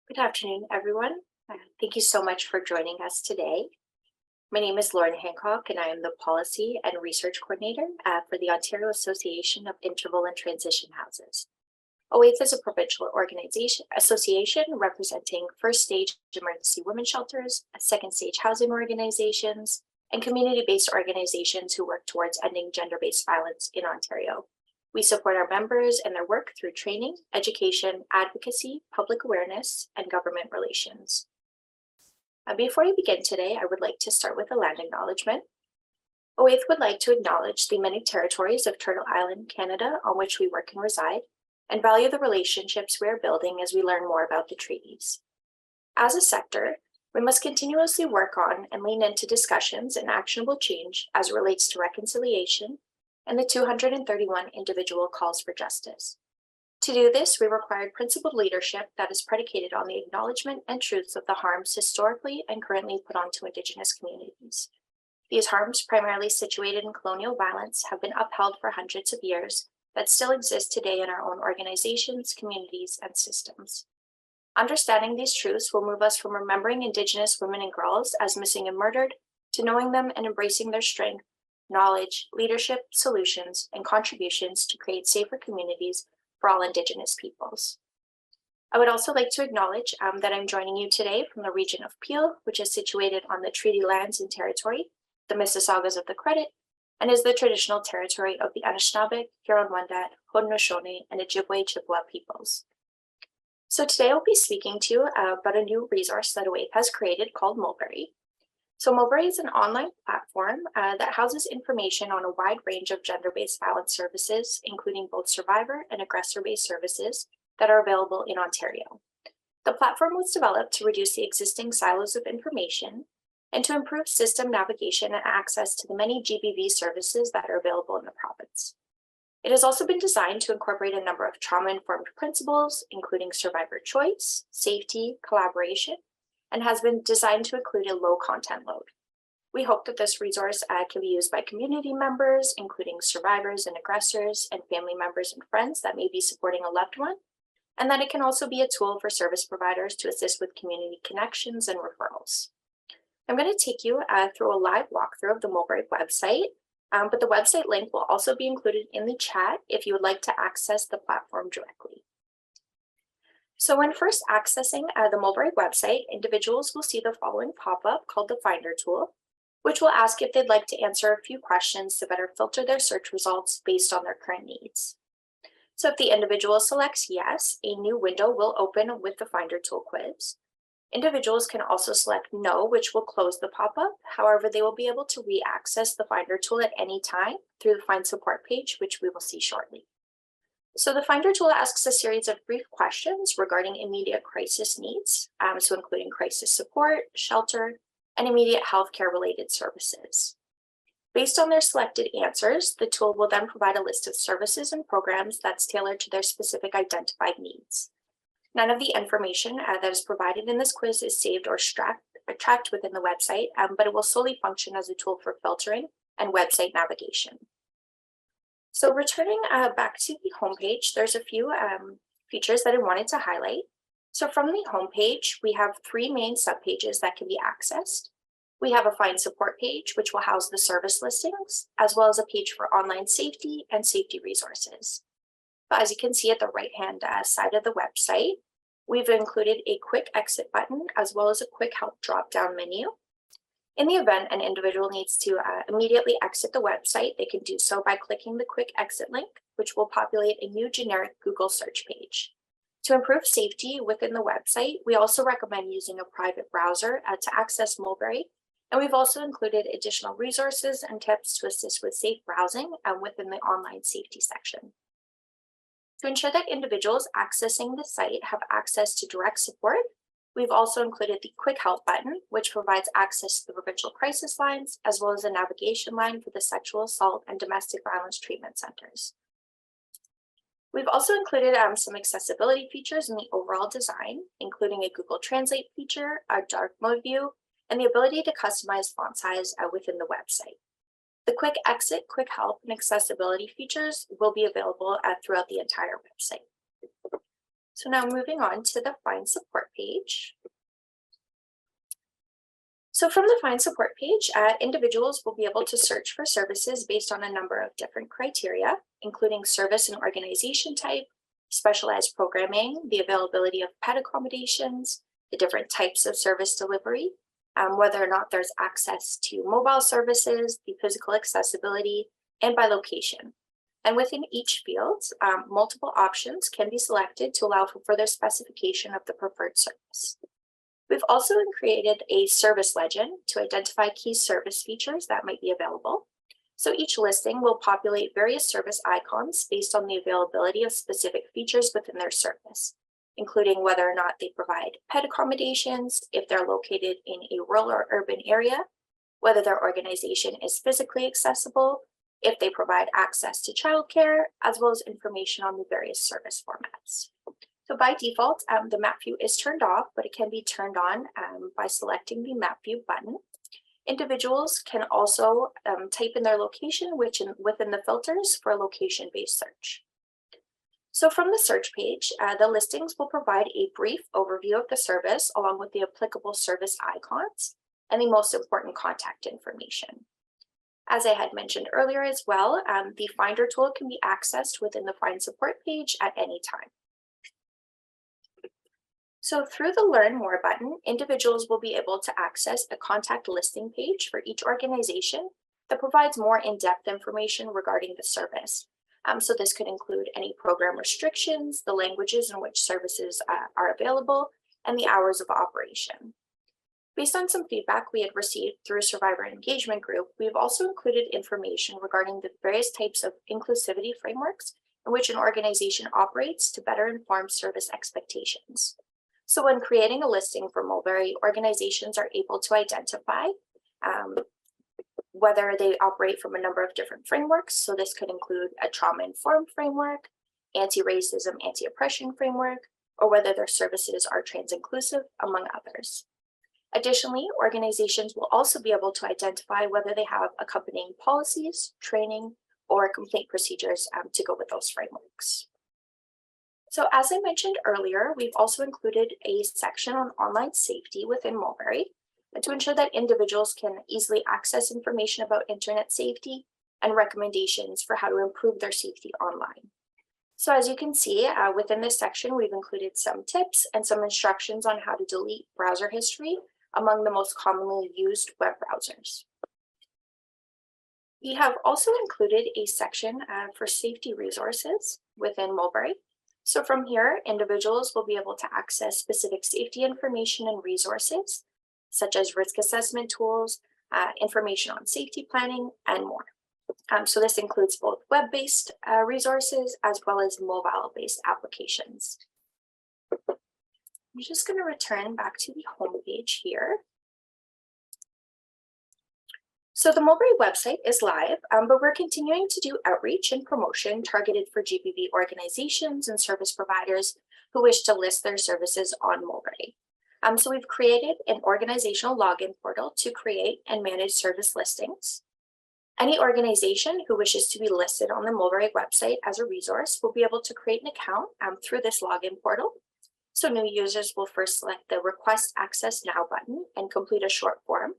Good afternoon, everyone. Thank you so much for joining us today. My name is Lauren Hancock, and I am the Policy and Research Coordinator for the Ontario Association of Interval and Transition Houses. OAITH is a provincial association representing first stage emergency women's shelters, second stage housing organizations, and community-based organizations who work towards ending gender-based violence in Ontario. We support our members and their work through training, education, advocacy, public awareness, and government relations. Before we begin today, I would like to start with a land acknowledgement. OAITH would like to acknowledge the many territories of Turtle Island, Canada, on which we work and reside, and value the relationships we are building as we learn more about the treaties. As a sector, we must continuously work on and lean into discussions and actionable change as it relates to reconciliation and the 231 individual calls for justice. To do this, we required principled leadership that is predicated on the acknowledgement and truths of the harms historically and currently put onto Indigenous communities. These harms, primarily situated in colonial violence, have been upheld for hundreds of years, but still exist today in our own organizations, communities, and systems. Understanding these truths will move us from remembering Indigenous women and girls as missing and murdered to knowing them and embracing their strength, knowledge, leadership, solutions, and contributions to create safer communities for all Indigenous peoples. I would also like to acknowledge that I'm joining you today from the region of Peel, which is situated on the treaty lands and territory, the Mississaugas of the Credit, and is the traditional territory of the Anishinaabe, Huron-Wendat, Haudenosaunee, and Ojibwe Chippewa peoples. So today I'll be speaking to you about a new resource that OAITH has created called Mulberry. So Mulberry is an online platform that houses information on a wide range of gender-based violence services, including both survivor and aggressor-based services that are available in Ontario. The platform was developed to reduce the existing silos of information and to improve system navigation and access to the many GBV services that are available in the province. It has also been designed to incorporate a number of trauma-informed principles, including survivor choice, safety, collaboration, and has been designed to include a low content load. We hope that this resource can be used by community members, including survivors and aggressors and family members and friends that may be supporting a loved one, and that it can also be a tool for service providers to assist with community connections and referrals. I'm going to take you through a live walkthrough of the Mulberry website, but the website link will also be included in the chat if you would like to access the platform directly. So when first accessing the Mulberry website, individuals will see the following pop-up called the Finder tool, which will ask if they'd like to answer a few questions to better filter their search results based on their current needs. So if the individual selects yes, a new window will open with the Finder tool quiz. Individuals can also select no, which will close the pop-up. However, they will be able to re-access the Finder tool at any time through the Find Support page, which we will see shortly. So the Finder tool asks a series of brief questions regarding immediate crisis needs, so including crisis support, shelter, and immediate healthcare related services. Based on their selected answers, the tool will then provide a list of services and programs that's tailored to their specific identified needs. None of the information that is provided in this quiz is saved or tracked within the website, but it will solely function as a tool for filtering and website navigation. So returning back to the homepage, there's a few features that I wanted to highlight. So from the homepage, we have three main subpages that can be accessed. We have a Find Support page, which will house the service listings, as well as a page for online safety and safety resources. But as you can see at the right-hand side of the website, we've included a quick exit button, as well as a quick help drop-down menu. In the event an individual needs to immediately exit the website, they can do so by clicking the quick exit link, which will populate a new generic Google search page. To improve safety within the website, we also recommend using a private browser to access Mulberry, and we've also included additional resources and tips to assist with safe browsing within the online safety section. To ensure that individuals accessing the site have access to direct support, we've also included the Quick Help button, which provides access to the provincial crisis lines, as well as a navigation line for the sexual assault and domestic violence treatment centers. We've also included some accessibility features in the overall design, including a Google Translate feature, a dark mode view, and the ability to customize font size within the website. The Quick Exit, Quick Help, and accessibility features will be available throughout the entire website. So now moving on to the Find Support page. So from the Find Support page, individuals will be able to search for services based on a number of different criteria, including service and organization type, specialized programming, the availability of pet accommodations, the different types of service delivery, whether or not there's access to mobile services, the physical accessibility, and by location. And within each field, multiple options can be selected to allow for further specification of the preferred service. We've also created a service legend to identify key service features that might be available. So each listing will populate various service icons based on the availability of specific features within their service, including whether or not they provide pet accommodations, if they're located in a rural or urban area, whether their organization is physically accessible, if they provide access to childcare, as well as information on the various service formats. So by default, the map view is turned off, but it can be turned on by selecting the map view button. Individuals can also type in their location within the filters for a location-based search. So from the search page, the listings will provide a brief overview of the service along with the applicable service icons and the most important contact information. As I had mentioned earlier as well, the Finder tool can be accessed within the Find Support page at any time. So through the Learn More button, individuals will be able to access a contact listing page for each organization that provides more in-depth information regarding the service. So this could include any program restrictions, the languages in which services are available, and the hours of operation. Based on some feedback we had received through a survivor engagement group, we've also included information regarding the various types of inclusivity frameworks in which an organization operates to better inform service expectations. So when creating a listing for Mulberry, organizations are able to identify whether they operate from a number of different frameworks. So this could include a trauma-informed framework, anti-racism, anti-oppression framework, or whether their services are trans-inclusive, among others. Additionally, organizations will also be able to identify whether they have accompanying policies, training, or complaint procedures to go with those frameworks. So as I mentioned earlier, we've also included a section on online safety within Mulberry to ensure that individuals can easily access information about internet safety and recommendations for how to improve their safety online. So as you can see, within this section, we've included some tips and some instructions on how to delete browser history among the most commonly used web browsers. We have also included a section for safety resources within Mulberry. So from here, individuals will be able to access specific safety information and resources, such as risk assessment tools, information on safety planning, and more. So this includes both web-based resources as well as mobile-based applications. I'm just going to return back to the home page here. So the Mulberry website is live, but we're continuing to do outreach and promotion targeted for GBV organizations and service providers who wish to list their services on Mulberry. So we've created an organizational login portal to create and manage service listings. Any organization who wishes to be listed on the Mulberry website as a resource will be able to create an account through this login portal. So new users will first select the Request Access Now button and complete a short form.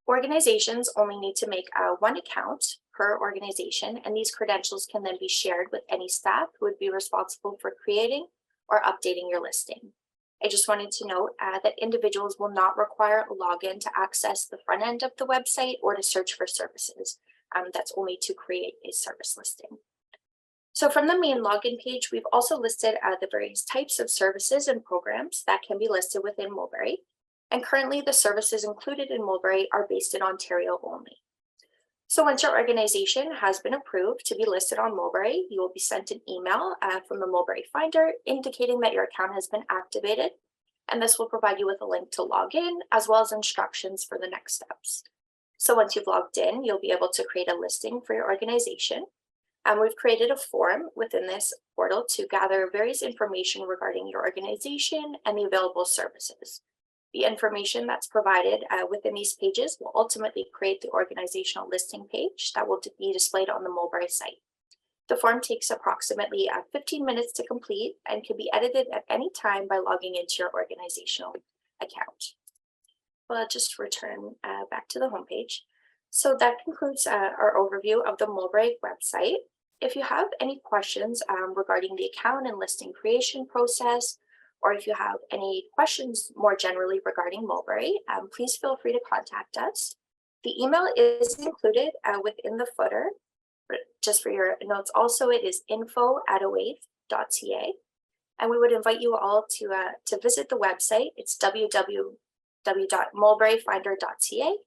Organizations only need to make one account per organization, and these credentials can then be shared with any staff who would be responsible for creating or updating your listing. I just wanted to note that individuals will not require a login to access the front end of the website or to search for services. That's only to create a service listing. So from the main login page, we've also listed the various types of services and programs that can be listed within Mulberry. And currently the services included in Mulberry are based in Ontario only. So once your organization has been approved to be listed on Mulberry, you will be sent an email from the Mulberry Finder indicating that your account has been activated. And this will provide you with a link to log in as well as instructions for the next steps. So once you've logged in, you'll be able to create a listing for your organization. And we've created a form within this portal to gather various information regarding your organization and the available services. The information that's provided within these pages will ultimately create the organizational listing page that will be displayed on the Mulberry site. The form takes approximately 15 minutes to complete and can be edited at any time by logging into your organizational account. Well, I'll just return back to the homepage. So that concludes our overview of the Mulberry website. If you have any questions regarding the account and listing creation process, or if you have any questions more generally regarding Mulberry, please feel free to contact us. The email is included within the footer. Just for your notes, also it is info@awave.ca, and we would invite you all to visit the website. It's www.mulberryfinder.ca.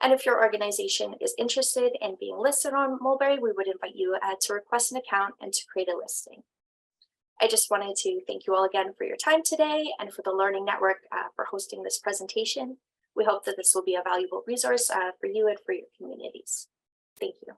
And if your organization is interested in being listed on Mulberry, we would invite you to request an account and to create a listing. I just wanted to thank you all again for your time today and for the Learning Network for hosting this presentation. We hope that this will be a valuable resource for you and for your communities. Thank you.